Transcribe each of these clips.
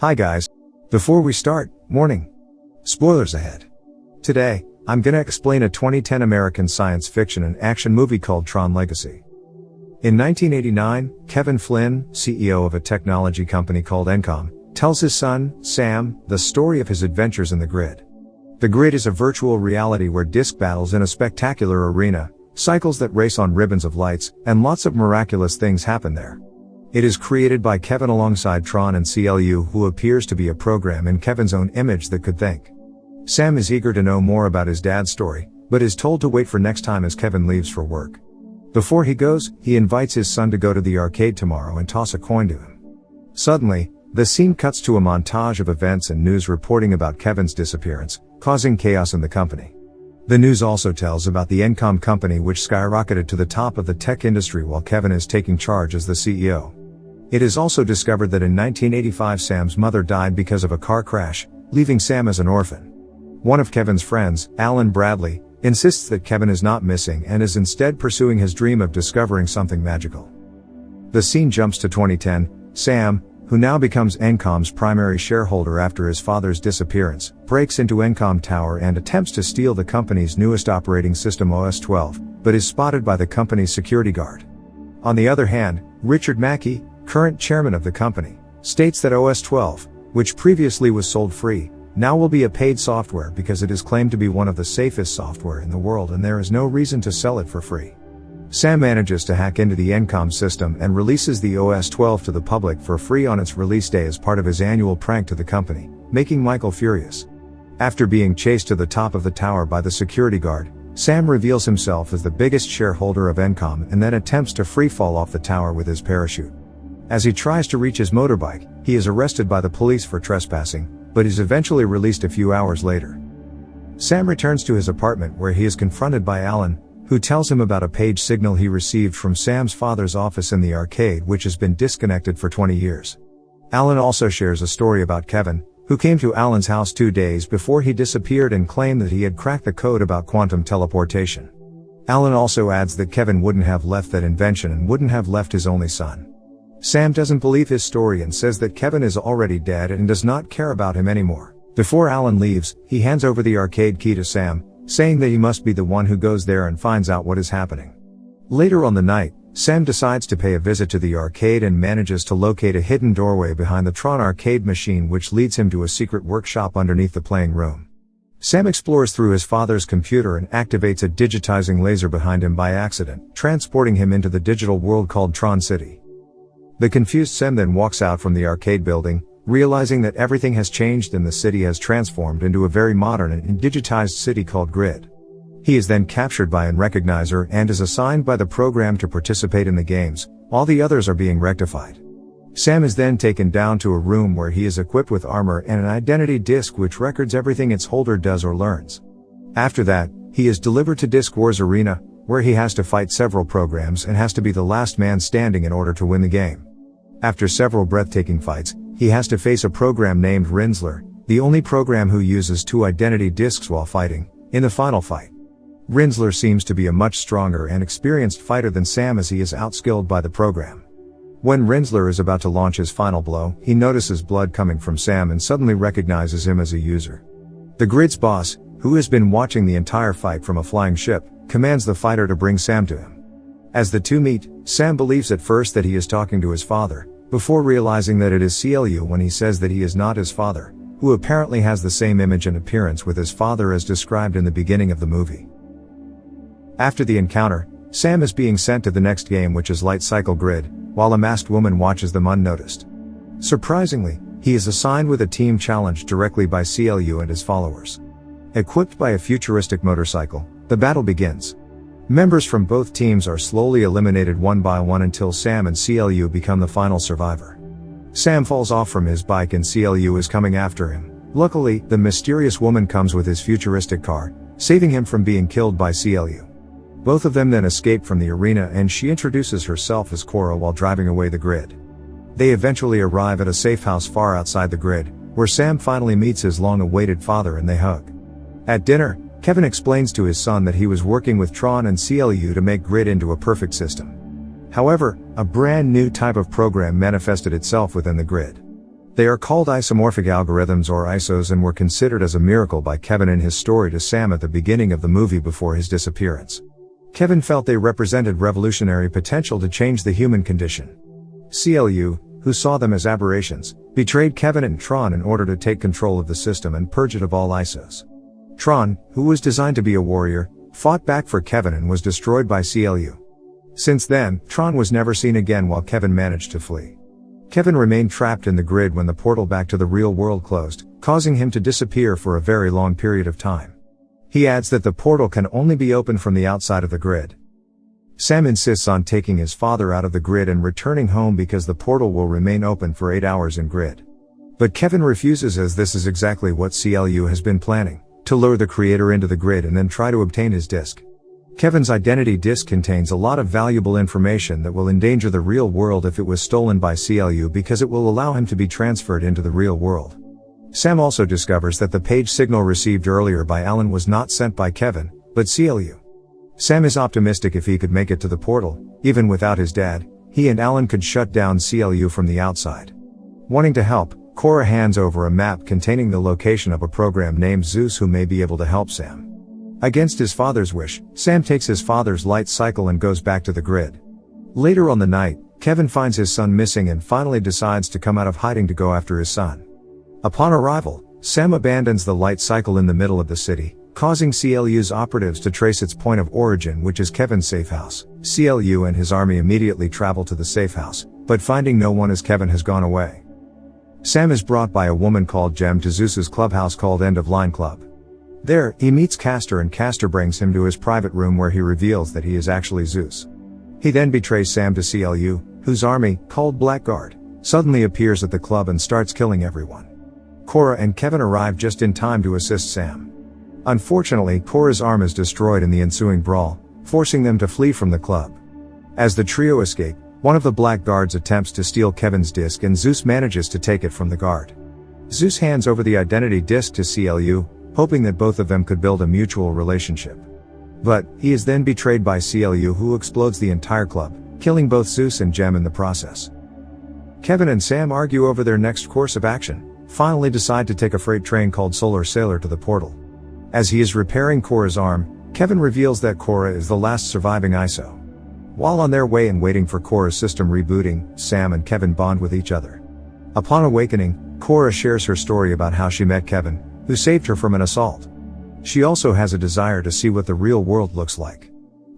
Hi guys. Before we start, warning. Spoilers ahead. Today, I'm gonna explain a 2010 American science fiction and action movie called Tron Legacy. In 1989, Kevin Flynn, CEO of a technology company called Encom, tells his son, Sam, the story of his adventures in the Grid. The Grid is a virtual reality where disc battles in a spectacular arena, cycles that race on ribbons of lights, and lots of miraculous things happen there. It is created by Kevin alongside Tron and CLU, who appears to be a program in Kevin's own image that could think. Sam is eager to know more about his dad's story, but is told to wait for next time as Kevin leaves for work. Before he goes, he invites his son to go to the arcade tomorrow and toss a coin to him. Suddenly, the scene cuts to a montage of events and news reporting about Kevin's disappearance, causing chaos in the company. The news also tells about the Encom company, which skyrocketed to the top of the tech industry while Kevin is taking charge as the CEO. It is also discovered that in 1985 Sam's mother died because of a car crash, leaving Sam as an orphan. One of Kevin's friends, Alan Bradley, insists that Kevin is not missing and is instead pursuing his dream of discovering something magical. The scene jumps to 2010. Sam, who now becomes Encom's primary shareholder after his father's disappearance, breaks into Encom Tower and attempts to steal the company's newest operating system OS 12, but is spotted by the company's security guard. On the other hand, Richard Mackey, current chairman of the company, states that OS 12, which previously was sold free, now will be a paid software because it is claimed to be one of the safest software in the world and there is no reason to sell it for free. Sam manages to hack into the Encom system and releases the OS 12 to the public for free on its release day as part of his annual prank to the company, making Michael furious. After being chased to the top of the tower by the security guard, Sam reveals himself as the biggest shareholder of Encom and then attempts to free fall off the tower with his parachute. As he tries to reach his motorbike, he is arrested by the police for trespassing, but is eventually released a few hours later. Sam returns to his apartment where he is confronted by Alan, who tells him about a page signal he received from Sam's father's office in the arcade, which has been disconnected for 20 years. Alan also shares a story about Kevin, who came to Alan's house 2 days before he disappeared and claimed that he had cracked the code about quantum teleportation. Alan also adds that Kevin wouldn't have left that invention and wouldn't have left his only son. Sam doesn't believe his story and says that Kevin is already dead and does not care about him anymore. Before Alan leaves, he hands over the arcade key to Sam, saying that he must be the one who goes there and finds out what is happening. Later on the night, Sam decides to pay a visit to the arcade and manages to locate a hidden doorway behind the Tron arcade machine, which leads him to a secret workshop underneath the playing room. Sam explores through his father's computer and activates a digitizing laser behind him by accident, transporting him into the digital world called Tron City. The confused Sam then walks out from the arcade building, realizing that everything has changed and the city has transformed into a very modern and digitized city called Grid. He is then captured by Unrecognizer and is assigned by the program to participate in the games, while the others are being rectified. Sam is then taken down to a room where he is equipped with armor and an identity disc which records everything its holder does or learns. After that, he is delivered to Disc Wars Arena, where he has to fight several programs and has to be the last man standing in order to win the game. After several breathtaking fights, he has to face a program named Rinzler, the only program who uses 2 identity discs while fighting, in the final fight. Rinzler seems to be a much stronger and experienced fighter than Sam as he is outskilled by the program. When Rinzler is about to launch his final blow, he notices blood coming from Sam and suddenly recognizes him as a user. The Grid's boss, who has been watching the entire fight from a flying ship, commands the fighter to bring Sam to him. As the two meet, Sam believes at first that he is talking to his father, before realizing that it is CLU when he says that he is not his father, who apparently has the same image and appearance with his father as described in the beginning of the movie. After the encounter, Sam is being sent to the next game, which is Light Cycle Grid, while a masked woman watches them unnoticed. Surprisingly, he is assigned with a team challenged directly by CLU and his followers. Equipped by a futuristic motorcycle, the battle begins. Members from both teams are slowly eliminated one by one until Sam and CLU become the final survivor. Sam falls off from his bike and CLU is coming after him. Luckily, the mysterious woman comes with his futuristic car, saving him from being killed by CLU. Both of them then escape from the arena and she introduces herself as Cora while driving away the Grid. They eventually arrive at a safe house far outside the Grid, where Sam finally meets his long-awaited father and they hug. At dinner, Kevin explains to his son that he was working with Tron and CLU to make Grid into a perfect system. However, a brand new type of program manifested itself within the Grid. They are called isomorphic algorithms or ISOs and were considered as a miracle by Kevin in his story to Sam at the beginning of the movie before his disappearance. Kevin felt they represented revolutionary potential to change the human condition. CLU, who saw them as aberrations, betrayed Kevin and Tron in order to take control of the system and purge it of all ISOs. Tron, who was designed to be a warrior, fought back for Kevin and was destroyed by CLU. Since then, Tron was never seen again while Kevin managed to flee. Kevin remained trapped in the grid when the portal back to the real world closed, causing him to disappear for a very long period of time. He adds that the portal can only be opened from the outside of the grid. Sam insists on taking his father out of the grid and returning home because the portal will remain open for 8 hours in grid. But Kevin refuses, as this is exactly what CLU has been planning, to lure the creator into the grid and then try to obtain his disk. Kevin's identity disk contains a lot of valuable information that will endanger the real world if it was stolen by CLU, because it will allow him to be transferred into the real world. Sam also discovers that the page signal received earlier by Alan was not sent by Kevin, but CLU. Sam is optimistic if he could make it to the portal, even without his dad, he and Alan could shut down CLU from the outside. Wanting to help, Cora hands over a map containing the location of a program named Zeus who may be able to help Sam. Against his father's wish, Sam takes his father's light cycle and goes back to the grid. Later on the night, Kevin finds his son missing and finally decides to come out of hiding to go after his son. Upon arrival, Sam abandons the light cycle in the middle of the city, causing CLU's operatives to trace its point of origin, which is Kevin's safe house. CLU and his army immediately travel to the safe house, but finding no one as Kevin has gone away. Sam is brought by a woman called Jem to Zeus's clubhouse called End of Line Club. There, he meets Castor and Castor brings him to his private room where he reveals that he is actually Zeus. He then betrays Sam to CLU, whose army, called Blackguard, suddenly appears at the club and starts killing everyone. Cora and Kevin arrive just in time to assist Sam. Unfortunately, Cora's arm is destroyed in the ensuing brawl, forcing them to flee from the club. As the trio escape, one of the Blackguards attempts to steal Kevin's disk and Zeus manages to take it from the guard. Zeus hands over the identity disk to CLU, hoping that both of them could build a mutual relationship. But, he is then betrayed by CLU, who explodes the entire club, killing both Zeus and Jem in the process. Kevin and Sam argue over their next course of action, finally decide to take a freight train called Solar Sailor to the portal. As he is repairing Cora's arm, Kevin reveals that Cora is the last surviving ISO. While on their way and waiting for Cora's system rebooting, Sam and Kevin bond with each other. Upon awakening, Cora shares her story about how she met Kevin, who saved her from an assault. She also has a desire to see what the real world looks like.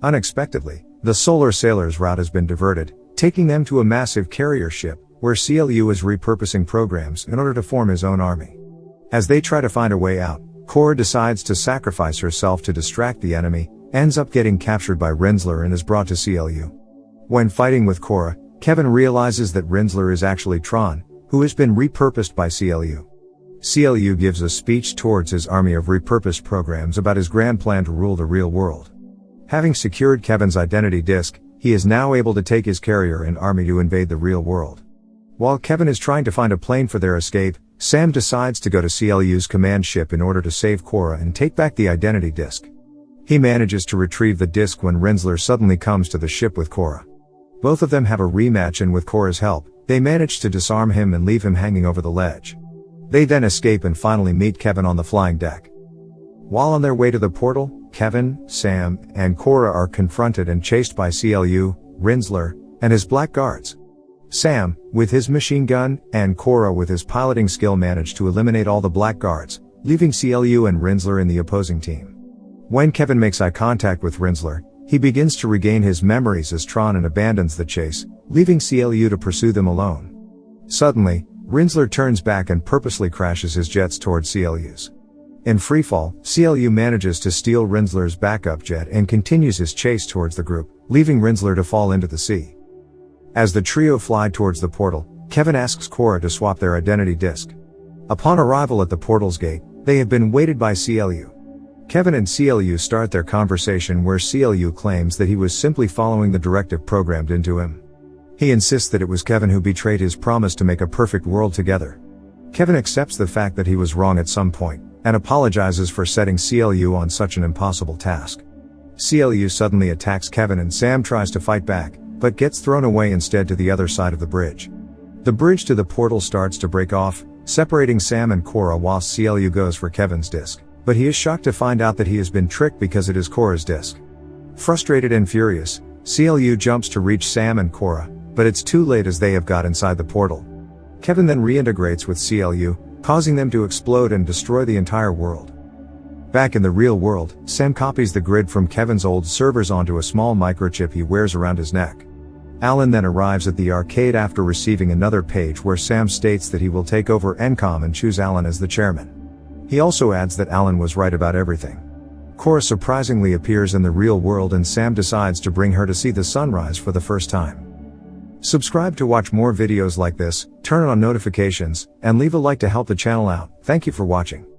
Unexpectedly, the Solar Sailor's route has been diverted, taking them to a massive carrier ship, where CLU is repurposing programs in order to form his own army. As they try to find a way out, Cora decides to sacrifice herself to distract the enemy, ends up getting captured by Rinzler and is brought to CLU. When fighting with Cora, Kevin realizes that Rinzler is actually Tron, who has been repurposed by CLU. CLU gives a speech towards his army of repurposed programs about his grand plan to rule the real world. Having secured Kevin's identity disk, he is now able to take his carrier and army to invade the real world. While Kevin is trying to find a plane for their escape, Sam decides to go to CLU's command ship in order to save Cora and take back the identity disk. He manages to retrieve the disk when Rinzler suddenly comes to the ship with Cora. Both of them have a rematch, and with Cora's help, they manage to disarm him and leave him hanging over the ledge. They then escape and finally meet Kevin on the flying deck. While on their way to the portal, Kevin, Sam, and Cora are confronted and chased by CLU, Rinzler, and his Blackguards. Sam, with his machine gun, and Cora with his piloting skill manage to eliminate all the Blackguards, leaving CLU and Rinzler in the opposing team. When Kevin makes eye contact with Rinzler, he begins to regain his memories as Tron and abandons the chase, leaving CLU to pursue them alone. Suddenly, Rinzler turns back and purposely crashes his jets towards CLU's. In freefall, CLU manages to steal Rinzler's backup jet and continues his chase towards the group, leaving Rinzler to fall into the sea. As the trio fly towards the portal, Kevin asks Cora to swap their identity disk. Upon arrival at the portal's gate, they have been waited by CLU. Kevin and CLU start their conversation, where CLU claims that he was simply following the directive programmed into him. He insists that it was Kevin who betrayed his promise to make a perfect world together. Kevin accepts the fact that he was wrong at some point, and apologizes for setting CLU on such an impossible task. CLU suddenly attacks Kevin and Sam tries to fight back, but gets thrown away instead to the other side of the bridge. The bridge to the portal starts to break off, separating Sam and Cora whilst CLU goes for Kevin's disc, but he is shocked to find out that he has been tricked because it is Cora's disc. Frustrated and furious, CLU jumps to reach Sam and Cora, but it's too late as they have got inside the portal. Kevin then reintegrates with CLU, causing them to explode and destroy the entire world. Back in the real world, Sam copies the grid from Kevin's old servers onto a small microchip he wears around his neck. Alan then arrives at the arcade after receiving another page where Sam states that he will take over Encom and choose Alan as the chairman. He also adds that Alan was right about everything. Cora surprisingly appears in the real world and Sam decides to bring her to see the sunrise for the first time. Subscribe to watch more videos like this, turn on notifications, and leave a like to help the channel out. Thank you for watching.